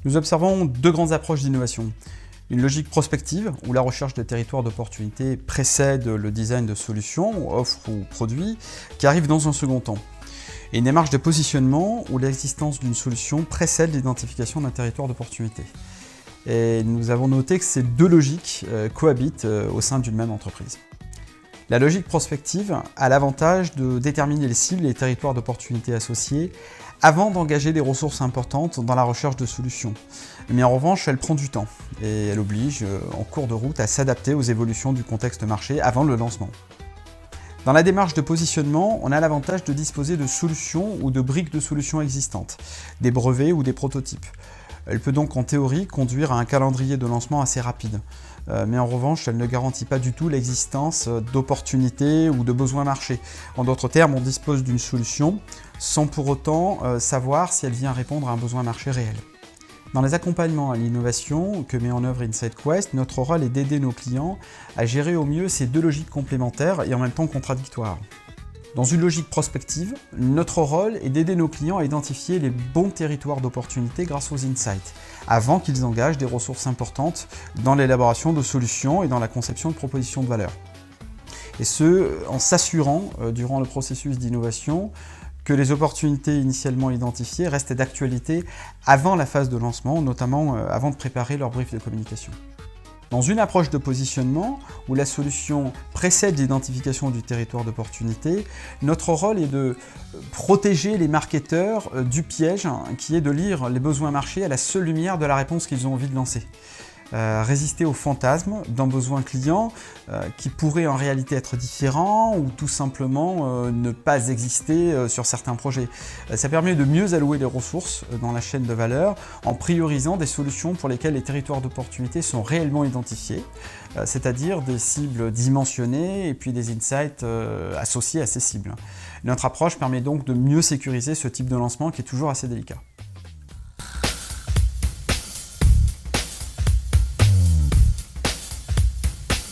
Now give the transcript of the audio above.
Nous observons deux grandes approches d'innovation. Une logique prospective, où la recherche de territoires d'opportunités précède le design de solutions, offres ou produits, qui arrivent dans un second temps. Et une démarche de positionnement, où l'existence d'une solution précède l'identification d'un territoire d'opportunité. Et nous avons noté que ces deux logiques cohabitent au sein d'une même entreprise. La logique prospective a l'avantage de déterminer les cibles et les territoires d'opportunités associés avant d'engager des ressources importantes dans la recherche de solutions. Mais en revanche, elle prend du temps et elle oblige, en cours de route, à s'adapter aux évolutions du contexte marché avant le lancement. Dans la démarche de positionnement, on a l'avantage de disposer de solutions ou de briques de solutions existantes, des brevets ou des prototypes. Elle peut donc en théorie conduire à un calendrier de lancement assez rapide. Mais en revanche, elle ne garantit pas du tout l'existence d'opportunités ou de besoins marché. En d'autres termes, on dispose d'une solution sans pour autant savoir si elle vient répondre à un besoin marché réel. Dans les accompagnements à l'innovation que met en œuvre InsightQuest, notre rôle est d'aider nos clients à gérer au mieux ces deux logiques complémentaires et en même temps contradictoires. Dans une logique prospective, notre rôle est d'aider nos clients à identifier les bons territoires d'opportunité grâce aux insights, avant qu'ils engagent des ressources importantes dans l'élaboration de solutions et dans la conception de propositions de valeur. Et ce, en s'assurant, durant le processus d'innovation, que les opportunités initialement identifiées restent d'actualité avant la phase de lancement, notamment avant de préparer leur brief de communication. Dans une approche de positionnement, où la solution précède l'identification du territoire d'opportunité, notre rôle est de protéger les marketeurs du piège qui est de lire les besoins marchés à la seule lumière de la réponse qu'ils ont envie de lancer. Résister au fantasme d'un besoin client qui pourrait en réalité être différent ou tout simplement ne pas exister sur certains projets. Ça permet de mieux allouer les ressources dans la chaîne de valeur en priorisant des solutions pour lesquelles les territoires d'opportunité sont réellement identifiés, c'est-à-dire des cibles dimensionnées et puis des insights associés à ces cibles. Notre approche permet donc de mieux sécuriser ce type de lancement qui est toujours assez délicat.